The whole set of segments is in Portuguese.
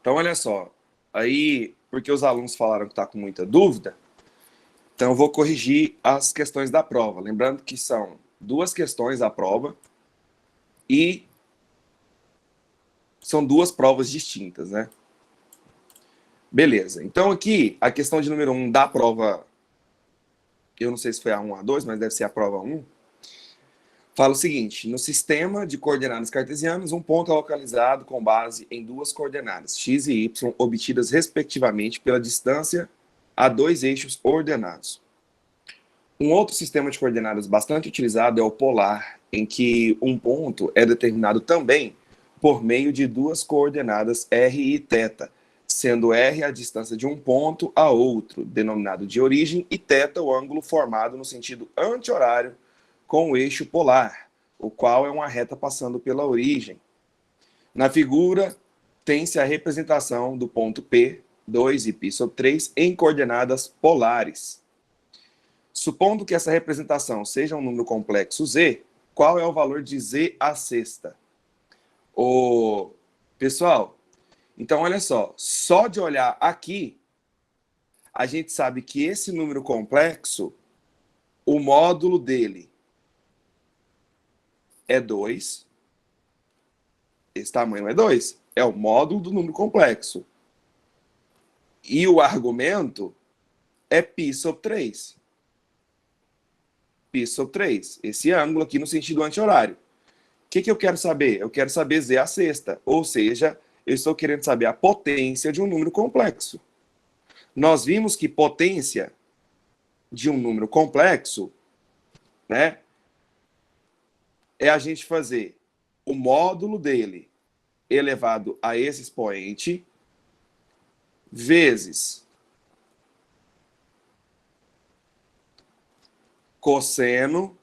Então, olha só. Aí, porque os alunos falaram que está com muita dúvida, então eu vou corrigir as questões da prova. Lembrando que são 2 questões à prova e são 2 provas distintas, né? Beleza. Então, aqui, a questão de número 1 da prova, eu não sei se foi a 1 ou a 2, mas deve ser a prova 1, fala o seguinte: no sistema de coordenadas cartesianas, um ponto é localizado com base em 2 coordenadas, x e y, obtidas respectivamente pela distância a 2 eixos ordenados. Um outro sistema de coordenadas bastante utilizado é o polar, em que um ponto é determinado também por meio de 2 coordenadas r e θ, sendo r a distância de um ponto a outro, denominado de origem, e θ o ângulo formado no sentido anti-horário com o eixo polar, o qual é uma reta passando pela origem. Na figura, tem-se a representação do ponto P, 2 e π/3 em coordenadas polares. Supondo que essa representação seja um número complexo z, qual é o valor de z à sexta? Pessoal, então olha só de olhar aqui, a gente sabe que esse número complexo, o módulo dele é 2, esse tamanho é 2, é o módulo do número complexo. E o argumento é π/3. π/3, esse ângulo aqui no sentido anti-horário. O que eu quero saber? Eu quero saber z à sexta, ou seja, eu estou querendo saber a potência de um número complexo. Nós vimos que potência de um número complexo, né, é a gente fazer o módulo dele elevado a esse expoente vezes cosseno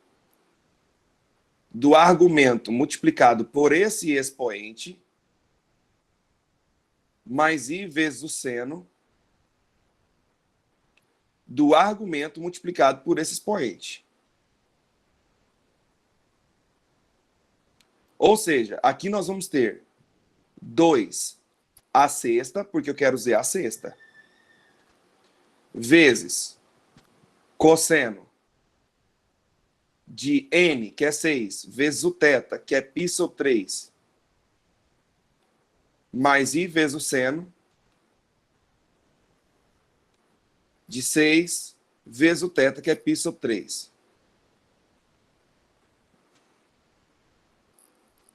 do argumento multiplicado por esse expoente mais i vezes o seno do argumento multiplicado por esse expoente. Ou seja, aqui nós vamos ter 2 à sexta, porque eu quero z à sexta, vezes cosseno de n, que é 6, vezes o θ, que é π/3, mais i vezes o seno de 6 vezes o θ, que é π/3.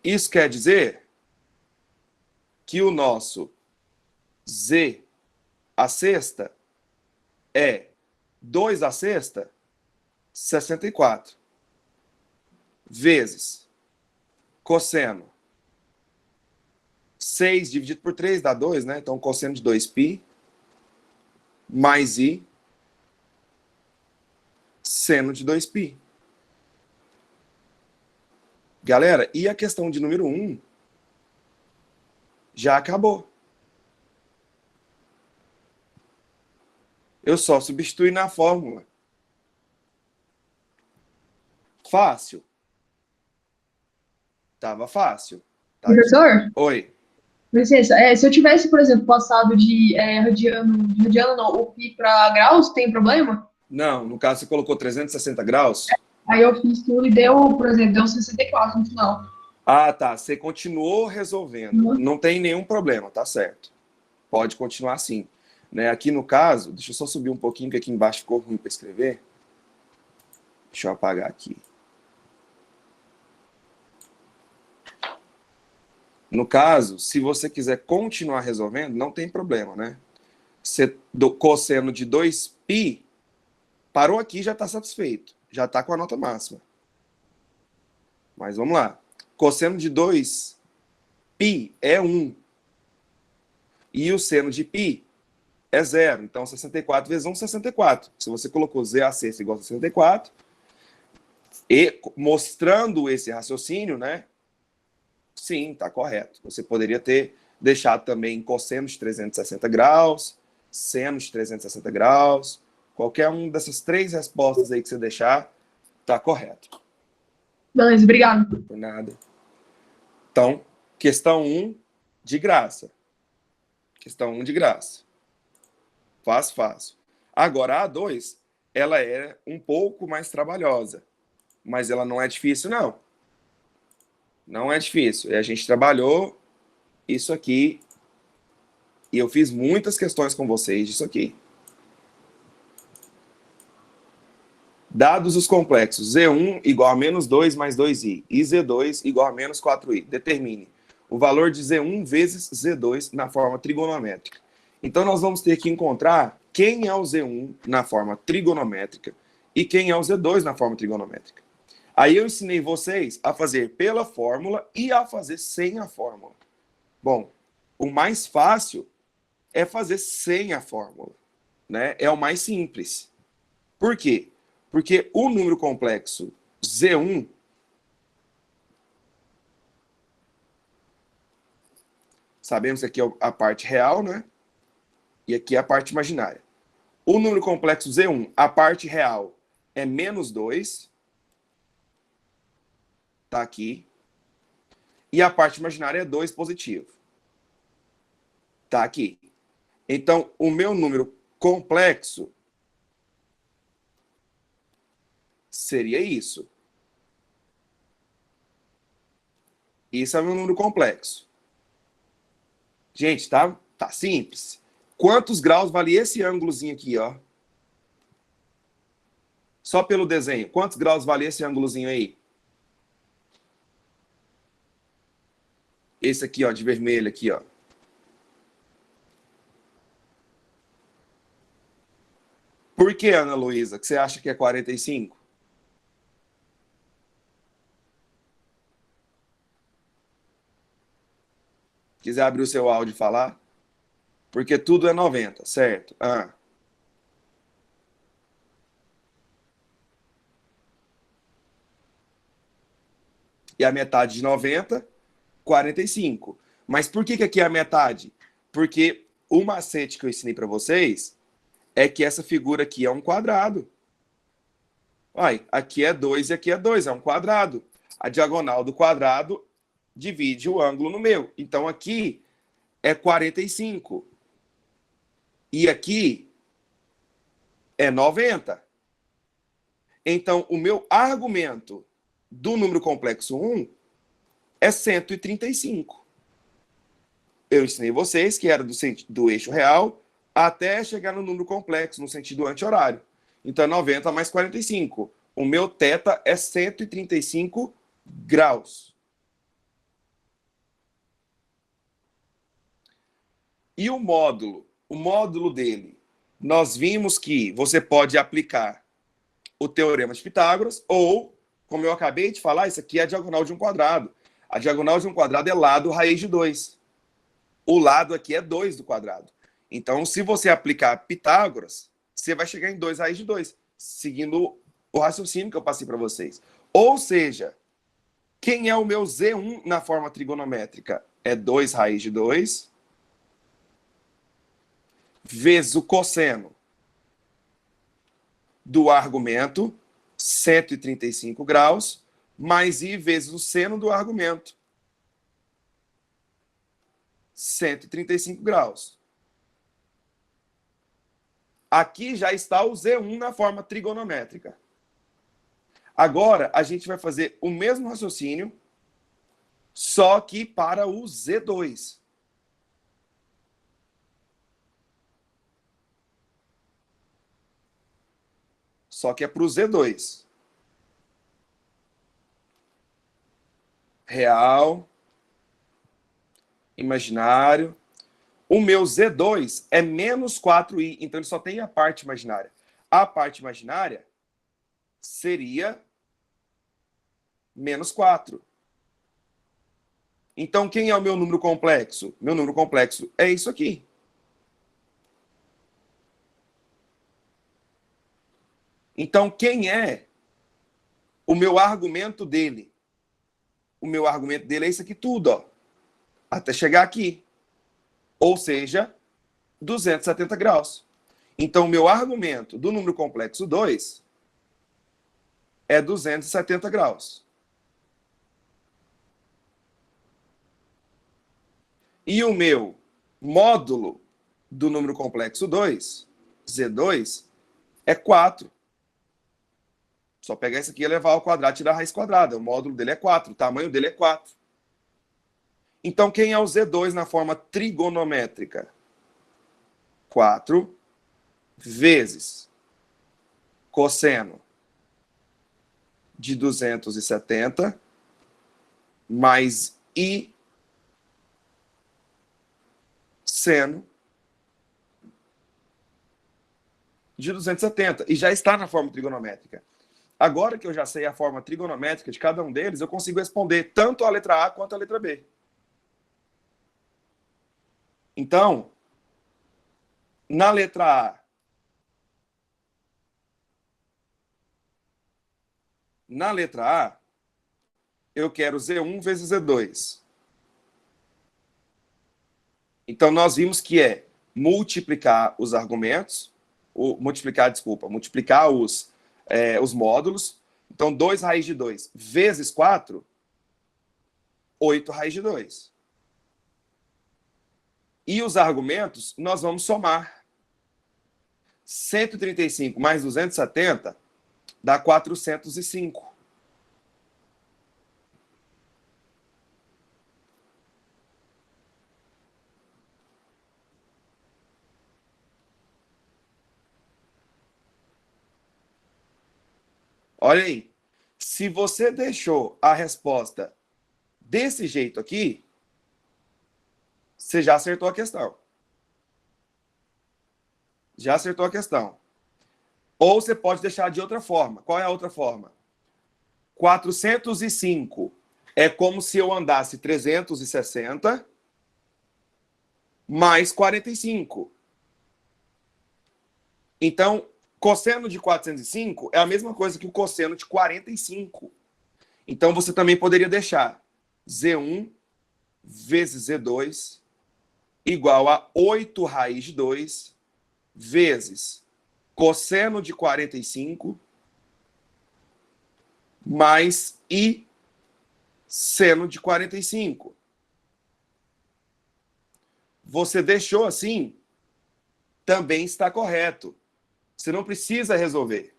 Isso quer dizer que o nosso z à sexta é 2 à sexta, 64, vezes cosseno 6 dividido por 3 dá 2, né? Então, cosseno de 2π mais i seno de 2π. Galera, e a questão de número 1 já acabou. Eu só substituí na fórmula. Fácil? Tava fácil. Tá aqui. Professor, Oi. licença, se eu tivesse, por exemplo, passado de radiano não, o pi para graus, tem problema? Não, no caso você colocou 360 graus. Aí eu fiz tudo e deu, por exemplo, deu 64 no final. Ah, tá. Você continuou resolvendo. Não tem nenhum problema, tá certo. Pode continuar assim. Né? Aqui no caso, deixa eu só subir um pouquinho, que aqui embaixo ficou ruim para escrever. Deixa eu apagar aqui. No caso, se você quiser continuar resolvendo, não tem problema, né? Você, do cosseno de 2π, parou aqui, já está satisfeito. Já está com a nota máxima. Mas vamos lá. Cosseno de 2π é 1. E o seno de π é 0. Então, 64 vezes 1, 64. Se você colocou z à sexta igual a 64, e mostrando esse raciocínio, né? Sim, está correto. Você poderia ter deixado também cosseno de 360 graus, seno de 360 graus. Qualquer uma dessas 3 respostas aí que você deixar, está correto. Beleza, obrigado. Por nada. Então, questão 1, de graça. Questão 1 de graça. Fácil. Agora, a A2, ela é um pouco mais trabalhosa, mas ela não é difícil, não. Não é difícil. E a gente trabalhou isso aqui e eu fiz muitas questões com vocês disso aqui. Dados os complexos Z1 igual a menos 2 mais 2i e Z2 igual a menos 4i. Determine o valor de Z1 vezes Z2 na forma trigonométrica. Então, nós vamos ter que encontrar quem é o Z1 na forma trigonométrica e quem é o Z2 na forma trigonométrica. Aí eu ensinei vocês a fazer pela fórmula e a fazer sem a fórmula. Bom, o mais fácil é fazer sem a fórmula, né? É o mais simples. Por quê? Porque o número complexo Z1 sabemos que aqui é a parte real, né? E aqui é a parte imaginária. O número complexo Z1, a parte real é menos 2. Tá aqui. E a parte imaginária é 2 positivo. Tá aqui. Então, o meu número complexo seria isso. Isso é o meu número complexo. Gente, tá simples. Quantos graus vale esse ângulozinho aqui, ó? Só pelo desenho. Quantos graus vale esse ângulozinho aí? Esse aqui, ó, de vermelho aqui, ó. Por que, Ana Luísa, que você acha que é 45? Quiser abrir o seu áudio e falar? Porque tudo é 90, certo? E a metade de 90, 45. Mas por que aqui é a metade? Porque o macete que eu ensinei para vocês é que essa figura aqui é um quadrado. Olha, aqui é 2 e aqui é 2, é um quadrado. A diagonal do quadrado divide o ângulo no meio. Então aqui é 45. E aqui é 90. Então o meu argumento do número complexo 1 é 135. Eu ensinei vocês que era do eixo real até chegar no número complexo, no sentido anti-horário. Então é 90 mais 45. O meu θ é 135 graus. E o módulo? O módulo dele, nós vimos que você pode aplicar o teorema de Pitágoras ou, como eu acabei de falar, isso aqui é a diagonal de um quadrado. A diagonal de um quadrado é lado raiz de 2. O lado aqui é 2 do quadrado. Então, se você aplicar Pitágoras, você vai chegar em 2 raiz de 2, seguindo o raciocínio que eu passei para vocês. Ou seja, quem é o meu Z1 na forma trigonométrica? É 2 raiz de 2 vezes o cosseno do argumento, 135 graus, mais I vezes o seno do argumento, 135 graus. Aqui já está o Z1 na forma trigonométrica. Agora, a gente vai fazer o mesmo raciocínio, só que para o Z2. Só que é para o Z2. Real, imaginário. O meu Z2 é menos 4i, então ele só tem a parte imaginária. A parte imaginária seria menos 4. Então, quem é o meu número complexo? Meu número complexo é isso aqui. Então, quem é o meu argumento dele? O meu argumento dele é isso aqui tudo, ó, até chegar aqui. Ou seja, 270 graus. Então, o meu argumento do número complexo 2 é 270 graus. E o meu módulo do número complexo 2, Z2, é 4. Só pegar isso aqui e levar ao quadrado e tirar a raiz quadrada. O módulo dele é 4, o tamanho dele é 4. Então, quem é o Z2 na forma trigonométrica? 4 vezes cosseno de 270 mais I seno de 270. E já está na forma trigonométrica. Agora que eu já sei a forma trigonométrica de cada um deles, eu consigo responder tanto a letra A quanto a letra B. Então, na letra A, eu quero Z1 vezes Z2. Então, nós vimos que é multiplicar os argumentos, multiplicar os módulos. Então, 2 raiz de 2 vezes 4, 8 raiz de 2. E os argumentos, nós vamos somar. 135 mais 270 dá 405. Olha aí. Se você deixou a resposta desse jeito aqui, você já acertou a questão. Já acertou a questão. Ou você pode deixar de outra forma. Qual é a outra forma? 405 é como se eu andasse 360 mais 45. Então, cosseno de 405 é a mesma coisa que o cosseno de 45. Então, você também poderia deixar Z1 vezes Z2 igual a 8 raiz de 2 vezes cosseno de 45 mais I seno de 45. Você deixou assim, também está correto. Você não precisa resolver.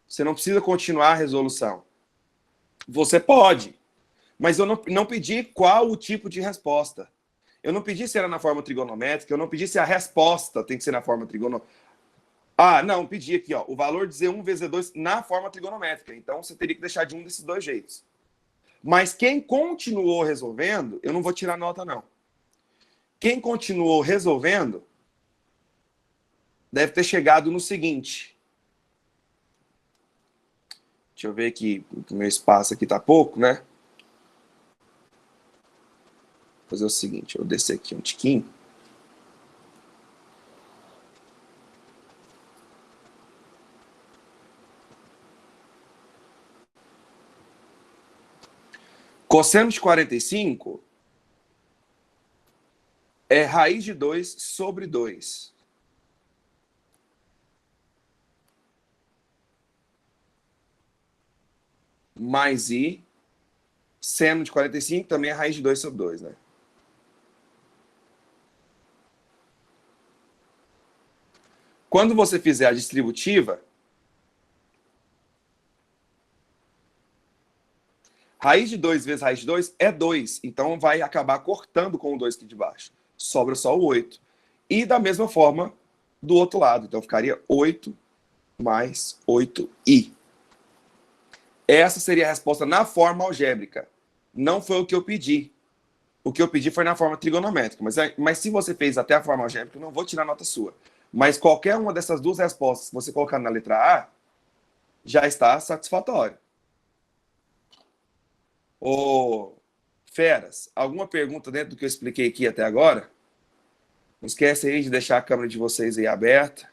Você não precisa continuar a resolução. Você pode, mas eu não pedi qual o tipo de resposta. Eu não pedi se era na forma trigonométrica, eu não pedi se a resposta tem que ser na forma trigonométrica. Ah, não, pedi aqui, ó, o valor de Z1 vezes Z2 na forma trigonométrica. Então, você teria que deixar de um desses dois jeitos. Mas quem continuou resolvendo, eu não vou tirar nota, não. Quem continuou resolvendo deve ter chegado no seguinte. Deixa eu ver aqui, o meu espaço aqui tá pouco, né? Vou fazer o seguinte, eu vou descer aqui um tiquinho. Cosseno de 45 é raiz de 2 sobre 2. Mais I, seno de 45 também é raiz de 2 sobre 2, né? Quando você fizer a distributiva, raiz de 2 vezes raiz de 2 é 2. Então, vai acabar cortando com o 2 aqui de baixo. Sobra só o 8. E da mesma forma, do outro lado. Então, ficaria 8 mais 8i. Essa seria a resposta na forma algébrica. Não foi o que eu pedi. O que eu pedi foi na forma trigonométrica. Mas se você fez até a forma algébrica, eu não vou tirar nota sua. Mas qualquer uma dessas duas respostas que você colocar na letra A, já está satisfatório. Ô, feras, alguma pergunta dentro do que eu expliquei aqui até agora? Não esquece aí de deixar a câmera de vocês aí aberta.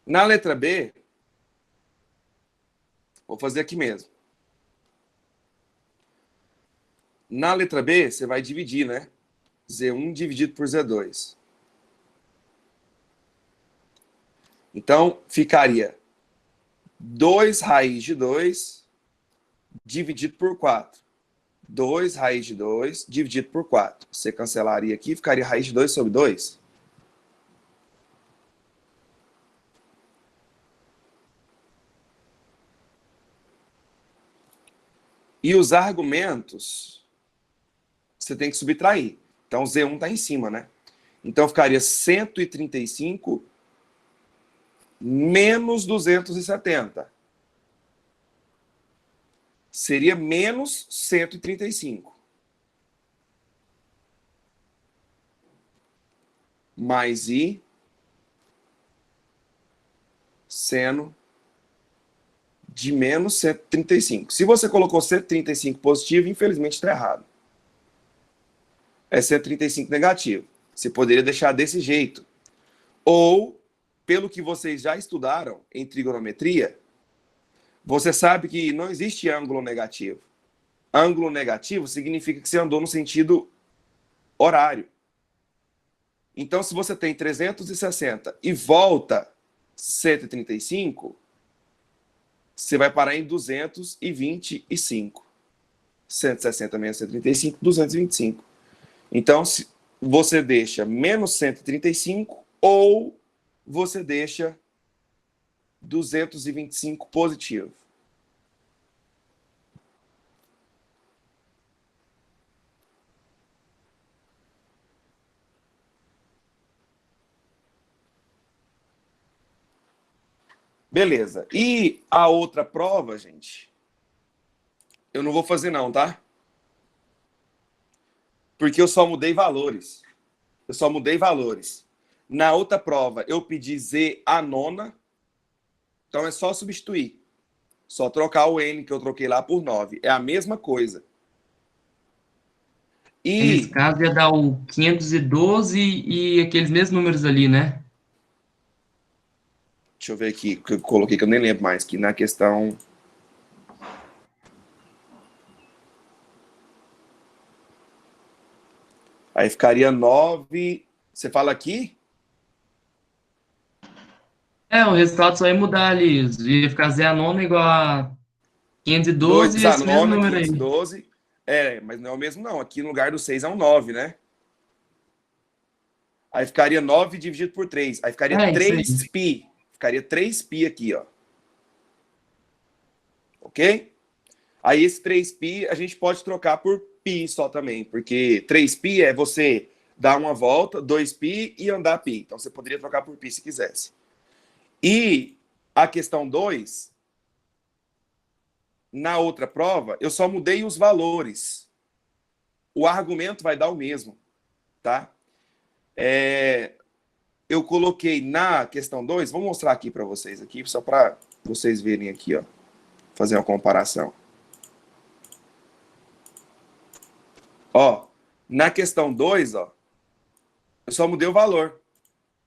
Na letra B, vou fazer aqui mesmo. Na letra B, você vai dividir, né? Z1 dividido por Z2. Então, ficaria 2 raiz de 2 dividido por 4. 2 raiz de 2 dividido por 4. Você cancelaria aqui, ficaria raiz de 2 sobre 2. E os argumentos, você tem que subtrair. Então, Z1 está em cima, né? Então, ficaria 135 menos 270. Seria menos 135. Mais I seno de menos 135. Se você colocou 135 positivo, infelizmente está errado. É 135 negativo. Você poderia deixar desse jeito. Ou, pelo que vocês já estudaram em trigonometria, você sabe que não existe ângulo negativo. Ângulo negativo significa que você andou no sentido horário. Então, se você tem 360 e volta 135, você vai parar em 225. 160 menos 135, 225. Então, você deixa menos 135 ou você deixa 225 positivo. Beleza. E a outra prova, gente, eu não vou fazer não, tá? Porque eu só mudei valores. Eu só mudei valores. Na outra prova, eu pedi Z a nona. Então, é só substituir. Só trocar o N que eu troquei lá por 9. É a mesma coisa. E nesse caso ia dar o 512 e aqueles mesmos números ali, né? deixa eu ver aqui, que eu coloquei que eu nem lembro mais, que na questão... Aí ficaria 9... Você fala aqui? O resultado só ia mudar ali. Ia ficar Z a nona igual a 512 e 2 a esse mesmo nona, número aí. 512. Mas não é o mesmo não. Aqui no lugar do 6 é um 9, né? Aí ficaria 9 dividido por 3. Aí ficaria Isso aí. 3π. Ficaria 3π aqui, ó. Ok? Aí esse 3π a gente pode trocar por π só também, porque 3π é você dar uma volta, 2π e andar π. Então você poderia trocar por π se quisesse. E a questão 2, na outra prova, eu só mudei os valores. O argumento vai dar o mesmo, tá? Eu coloquei na questão 2, vou mostrar aqui para vocês aqui, só para vocês verem aqui, ó, fazer uma comparação. Ó, na questão 2, ó, eu só mudei o valor.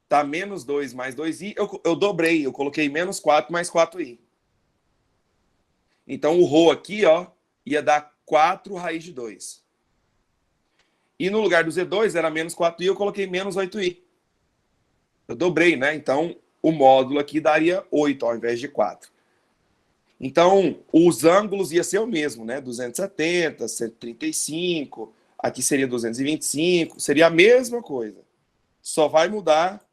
Tá menos 2 mais 2i, eu dobrei, eu coloquei menos 4 mais 4i. Então, o ρ aqui, ó, ia dar 4 raiz de 2. E no lugar do Z2 era menos 4i, eu coloquei menos 8i. Eu dobrei, né? Então, o módulo aqui daria 8 ao invés de 4. Então, os ângulos ia ser o mesmo, né? 270, 135, aqui seria 225, seria a mesma coisa. Só vai mudar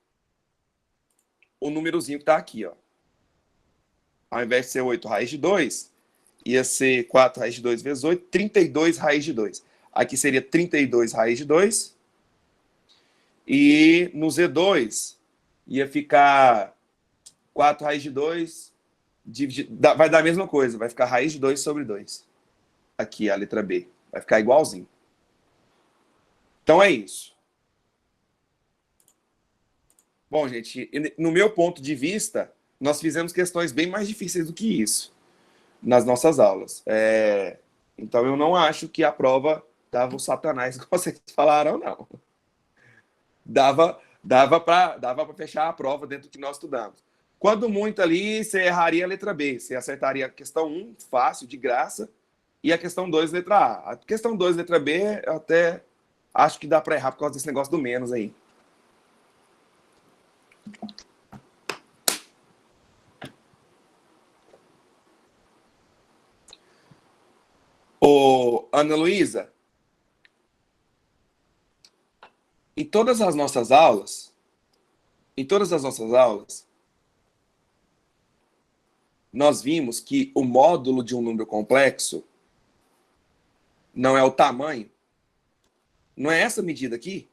o númerozinho que está aqui, ó. Ao invés de ser 8 raiz de 2, ia ser 4 raiz de 2 vezes 8, 32 raiz de 2. Aqui seria 32 raiz de 2. E no Z2 ia ficar 4 raiz de 2, vai dar a mesma coisa, vai ficar raiz de 2 sobre 2. Aqui a letra B, vai ficar igualzinho. Então é isso. Bom, gente, no meu ponto de vista, nós fizemos questões bem mais difíceis do que isso nas nossas aulas. Então eu não acho que a prova dava o satanás que vocês falaram, não. Dava para fechar a prova dentro do que nós estudamos. Quando muito ali, você erraria a letra B. Você acertaria a questão 1, fácil, de graça, e a questão 2, letra A. A questão 2, letra B, eu até acho que dá para errar por causa desse negócio do menos aí. Ô, Ana Luísa, em todas as nossas aulas, nós vimos que o módulo de um número complexo não é o tamanho. Não é essa medida aqui?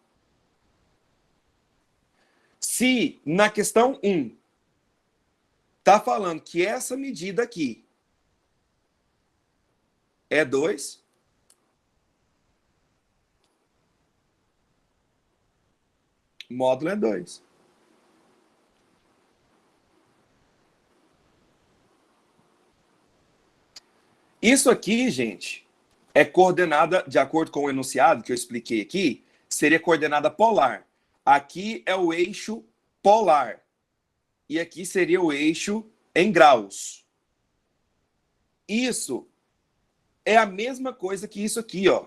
Se na questão 1 está falando que essa medida aqui é 2, módulo é 2. Isso aqui, gente, é coordenada, de acordo com o enunciado que eu expliquei aqui, seria coordenada polar. Aqui é o eixo polar. E aqui seria o eixo em graus. Isso é a mesma coisa que isso aqui, ó.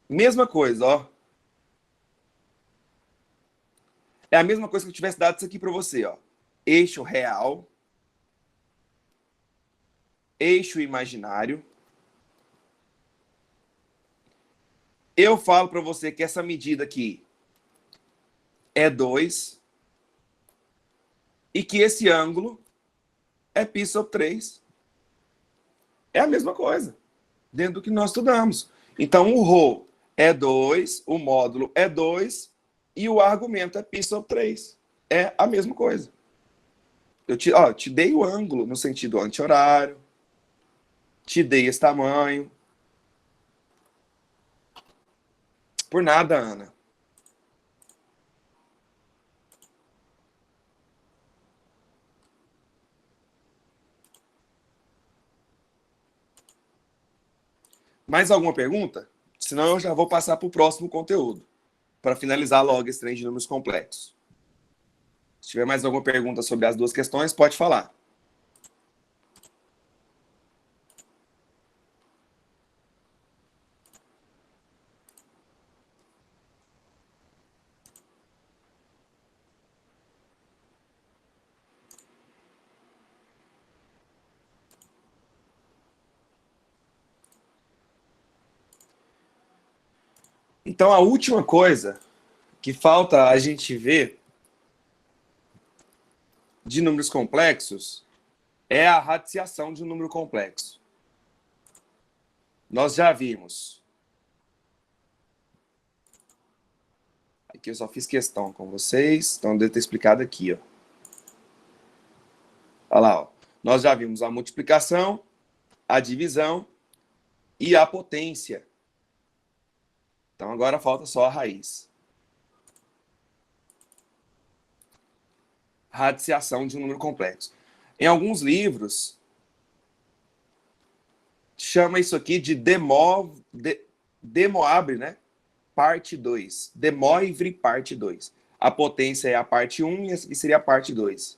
Mesma coisa, ó. É a mesma coisa que eu tivesse dado isso aqui para você, ó. Eixo real, eixo imaginário. Eu falo para você que essa medida aqui é 2 e que esse ângulo é π sobre 3. É a mesma coisa, dentro do que nós estudamos. Então, o ρ é 2, o módulo é 2 e o argumento é π sobre 3. É a mesma coisa. Eu te dei o ângulo no sentido anti-horário, te dei esse tamanho. Por nada, Ana. Mais alguma pergunta? Senão eu já vou passar para o próximo conteúdo, para finalizar logo esse trem de números complexos. Se tiver mais alguma pergunta sobre as duas questões, pode falar. Então, a última coisa que falta a gente ver de números complexos é a radiciação de um número complexo. Nós já vimos. Aqui eu só fiz questão com vocês, então eu devo ter explicado aqui, ó. Olha lá, ó. Nós já vimos a multiplicação, a divisão e a potência. Então agora falta só a raiz. Radiciação de um número complexo. Em alguns livros, chama isso aqui de Demoivre, né? Parte 2. Demoivre, parte 2. A potência é a parte 1 e essa aqui seria a parte 2.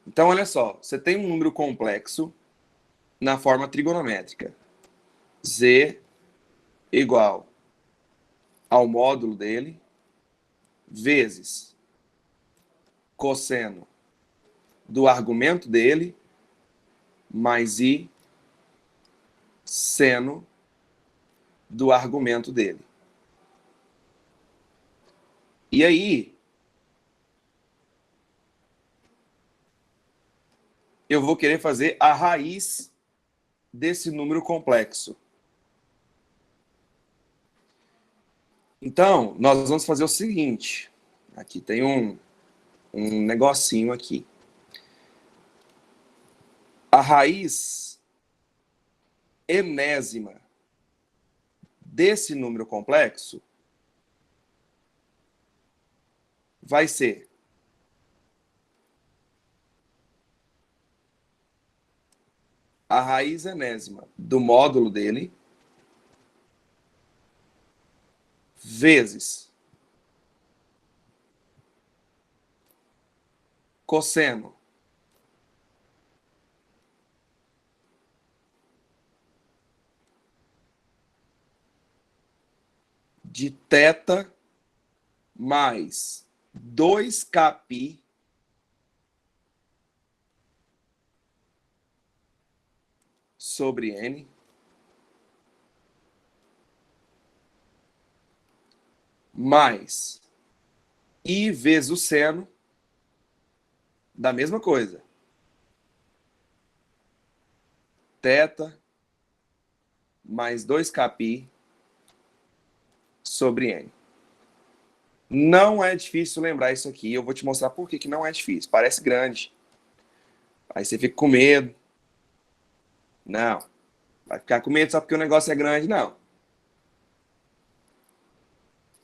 Então, olha só. Você tem um número complexo na forma trigonométrica. Z igual ao módulo dele vezes cosseno do argumento dele mais I seno do argumento dele. E aí, eu vou querer fazer a raiz desse número complexo. Então, nós vamos fazer o seguinte. Aqui tem um negocinho aqui. A raiz enésima desse número complexo vai ser a raiz enésima do módulo dele vezes cosseno de θ mais 2kπ sobre n mais i vezes o seno da mesma coisa. θ mais 2kπ sobre n. Não é difícil lembrar isso aqui. Eu vou te mostrar por que não é difícil. Parece grande. Aí você fica com medo. Não. Vai ficar com medo só porque o negócio é grande, não.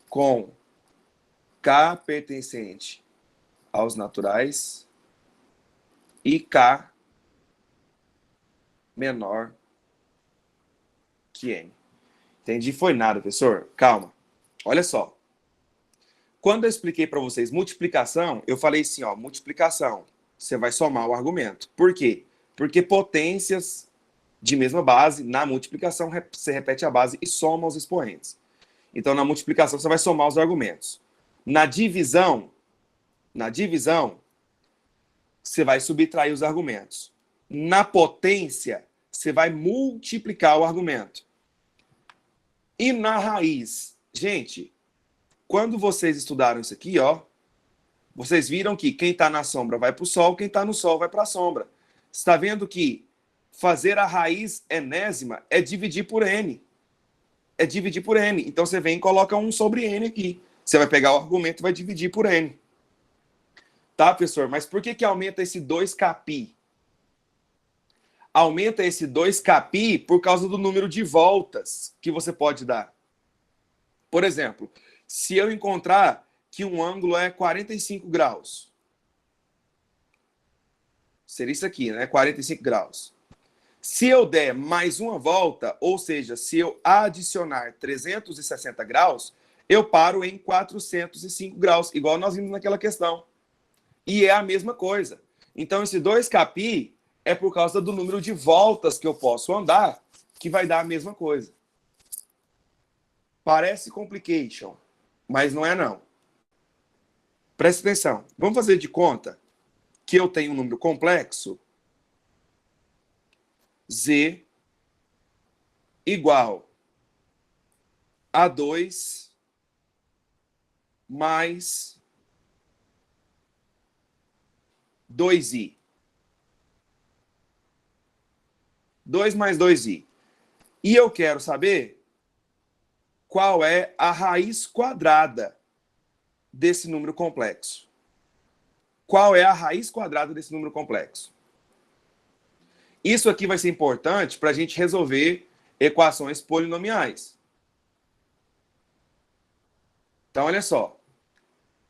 Com K pertencente aos naturais e K menor que N. Entendi? Foi nada, professor. Calma. Olha só. Quando eu expliquei para vocês multiplicação, eu falei assim, ó, multiplicação. Você vai somar o argumento. Por quê? Porque potências de mesma base, na multiplicação, você repete a base e soma os expoentes. Então, na multiplicação, você vai somar os argumentos. Na divisão, você vai subtrair os argumentos. Na potência, você vai multiplicar o argumento. E na raiz, gente, quando vocês estudaram isso aqui, ó, vocês viram que quem está na sombra vai para o sol, quem está no sol vai para a sombra. Você está vendo que fazer a raiz enésima é dividir por n. É dividir por n. Então você vem e coloca 1 sobre n aqui. Você vai pegar o argumento e vai dividir por n. Tá, professor? Mas por que aumenta esse 2kπ? Aumenta esse 2kπ por causa do número de voltas que você pode dar. Por exemplo, se eu encontrar que um ângulo é 45 graus. Seria isso aqui, né? 45 graus. Se eu der mais uma volta, ou seja, se eu adicionar 360 graus, eu paro em 405 graus, igual nós vimos naquela questão. E é a mesma coisa. Então, esse 2kπ é por causa do número de voltas que eu posso andar, que vai dar a mesma coisa. Parece complication, mas não é não. Preste atenção. Vamos fazer de conta que eu tenho um número complexo, z igual a 2 mais 2i. 2 mais 2i. E eu quero saber qual é a raiz quadrada desse número complexo. Qual é a raiz quadrada desse número complexo? Isso aqui vai ser importante para a gente resolver equações polinomiais. Então, olha só.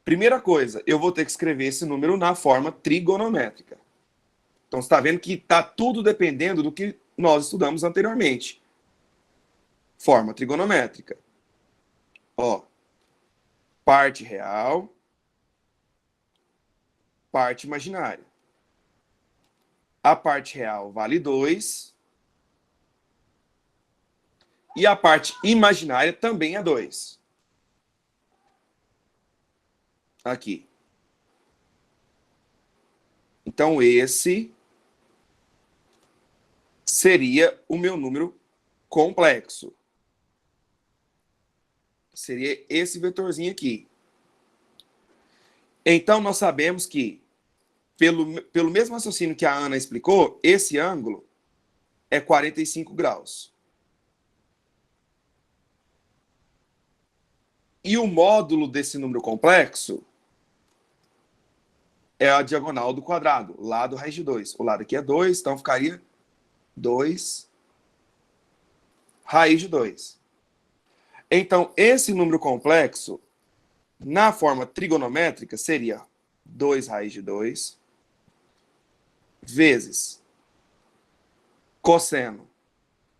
Primeira coisa, eu vou ter que escrever esse número na forma trigonométrica. Então, você está vendo que está tudo dependendo do que nós estudamos anteriormente. Forma trigonométrica. Ó, parte real, parte imaginária. A parte real vale 2. E a parte imaginária também é 2. Aqui. Então, esse seria o meu número complexo. Seria esse vetorzinho aqui. Então, nós sabemos que, pelo mesmo raciocínio que a Ana explicou, esse ângulo é 45 graus. E o módulo desse número complexo é a diagonal do quadrado, lado raiz de 2. O lado aqui é 2, então ficaria 2 raiz de 2. Então, esse número complexo, na forma trigonométrica, seria 2 raiz de 2 vezes cosseno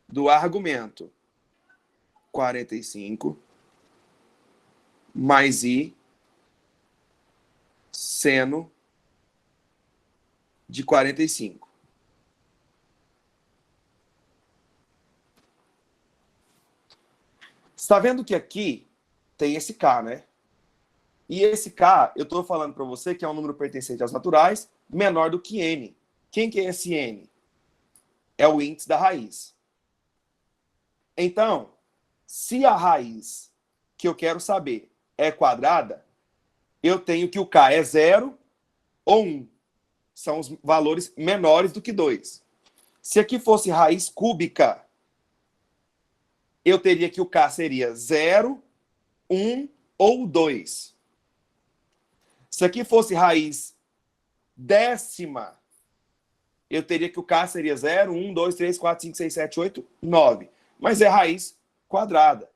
do argumento 45 mais i seno de 45. Você está vendo que aqui tem esse K, né? E esse K, eu estou falando para você que é um número pertencente aos naturais, menor do que N. Quem que é esse N? É o índice da raiz. Então, se a raiz que eu quero saber é quadrada, eu tenho que o K é 0 ou 1. São os valores menores do que 2. Se aqui fosse raiz cúbica, eu teria que o K seria 0, 1 ou 2. Se aqui fosse raiz décima, eu teria que o K seria 0, 1, 2, 3, 4, 5, 6, 7, 8, 9. Mas é raiz quadrada.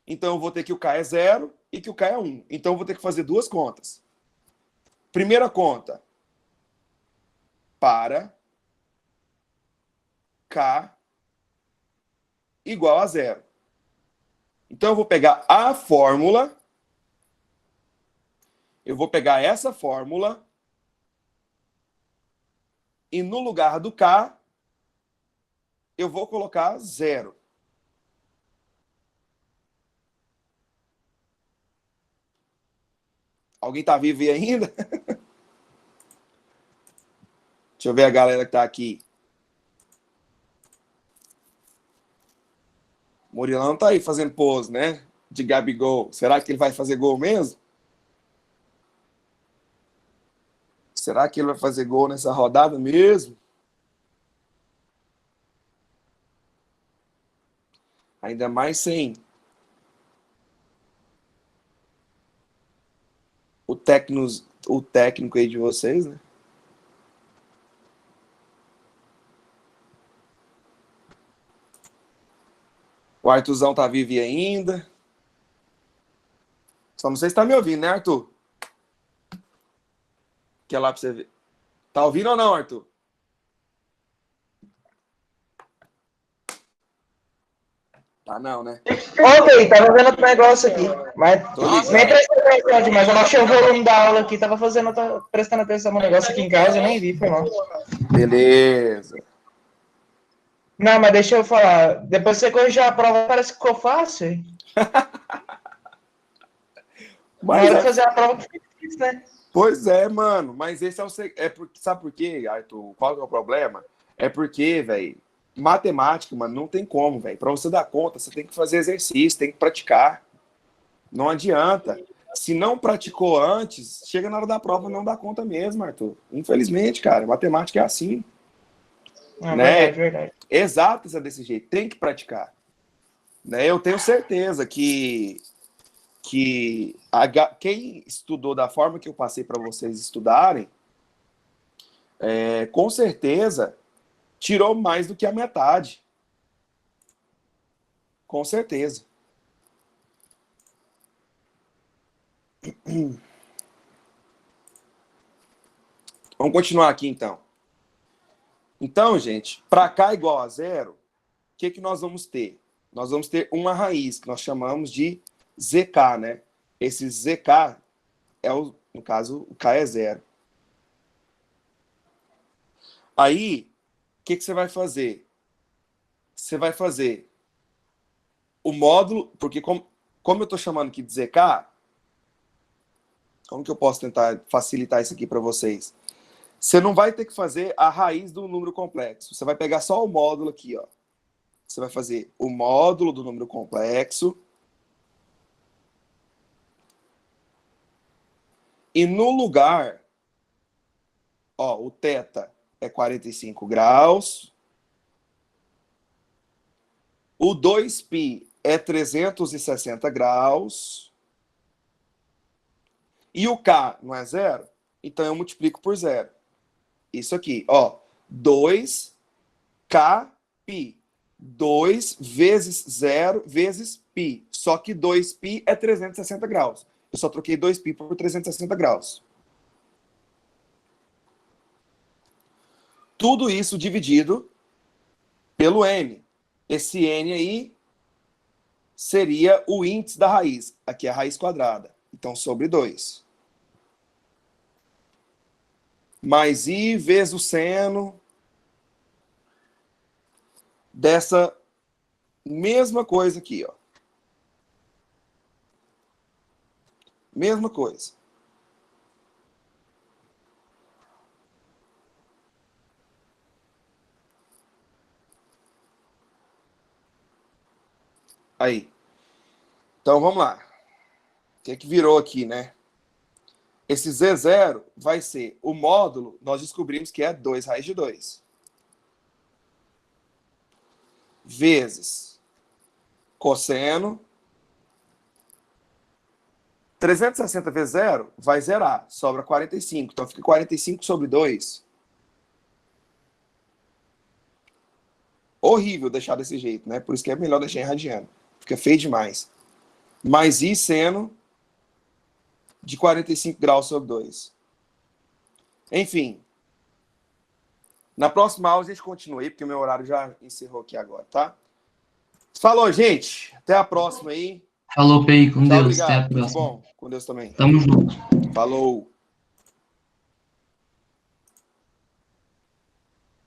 Então, eu vou ter que o K é 0 e que o K é 1. Então, eu vou ter que fazer duas contas. Primeira conta. Para K igual a 0. Então, eu vou pegar a fórmula. Eu vou pegar essa fórmula. E no lugar do K, eu vou colocar 0. Alguém está vivo aí ainda? Deixa eu ver a galera que está aqui. Murilão tá aí fazendo pose, né? De Gabigol. Será que ele vai fazer gol mesmo? Será que ele vai fazer gol nessa rodada mesmo? Ainda mais sem o técnico aí de vocês, né? O Arthurzão tá vivo ainda. Só não sei se tá me ouvindo, né, Arthur? Que é lá pra você ver. Tá ouvindo ou não, Arthur? Tá não, né? Ok, tava vendo outro negócio aqui, mas Tô ligado. nem prestei atenção demais. Eu baixei o volume da aula aqui, tava prestando atenção no negócio aqui em casa, eu nem vi, foi mal. Beleza. Não, mas deixa eu falar. Depois você corrigir a prova, parece que ficou fácil. Hein? Na hora de fazer a prova, que fica difícil, né? Pois é, mano. Mas esse é o porque sabe por quê, Arthur? Qual que é o problema? É porque, velho, matemática, mano, não tem como, velho. Para você dar conta, você tem que fazer exercício, tem que praticar. Não adianta. Se não praticou antes, chega na hora da prova não dá conta mesmo, Arthur. Infelizmente, cara, matemática é assim. Não, né? Verdade. Exatas é desse jeito, tem que praticar. Né? Eu tenho certeza que quem estudou da forma que eu passei para vocês estudarem, com certeza tirou mais do que a metade. Com certeza. Vamos continuar aqui, então. Então, gente, para K igual a 0, o que nós vamos ter? Nós vamos ter uma raiz, que nós chamamos de ZK, né? Esse ZK no caso, o K é 0. Aí, o que você vai fazer? Você vai fazer o módulo, porque como eu estou chamando aqui de ZK, como que eu posso tentar facilitar isso aqui para vocês? Você não vai ter que fazer a raiz do número complexo. Você vai pegar só o módulo aqui, ó. Você vai fazer o módulo do número complexo. E no lugar, ó, o θ é 45 graus. O 2π é 360 graus. E o K não é 0? Então eu multiplico por 0. Isso aqui, ó. 2kπ. 2 vezes 0 vezes π. Só que 2π é 360 graus. Eu só troquei 2π por 360 graus. Tudo isso dividido pelo n. Esse n aí seria o índice da raiz. Aqui é a raiz quadrada. Então, sobre 2. mais I vezes o seno dessa mesma coisa aqui, ó. Mesma coisa. Aí. Então, vamos lá. O que é que virou aqui, né? Esse Z0 vai ser o módulo, nós descobrimos que é 2 raiz de 2. Vezes cosseno. 360 vezes 0 vai zerar, sobra 45. Então, fica 45 sobre 2. Horrível deixar desse jeito, né? Por isso que é melhor deixar em radiano. Fica feio demais. Mais I seno de 45 graus sobre 2. Enfim. Na próxima aula a gente continua aí, porque o meu horário já encerrou aqui agora, tá? Falou, gente. Até a próxima aí. Falou, Pei, com Tchau, Deus. Até a obrigado. Tudo próxima. bom. Com Deus também. Tamo junto. Falou.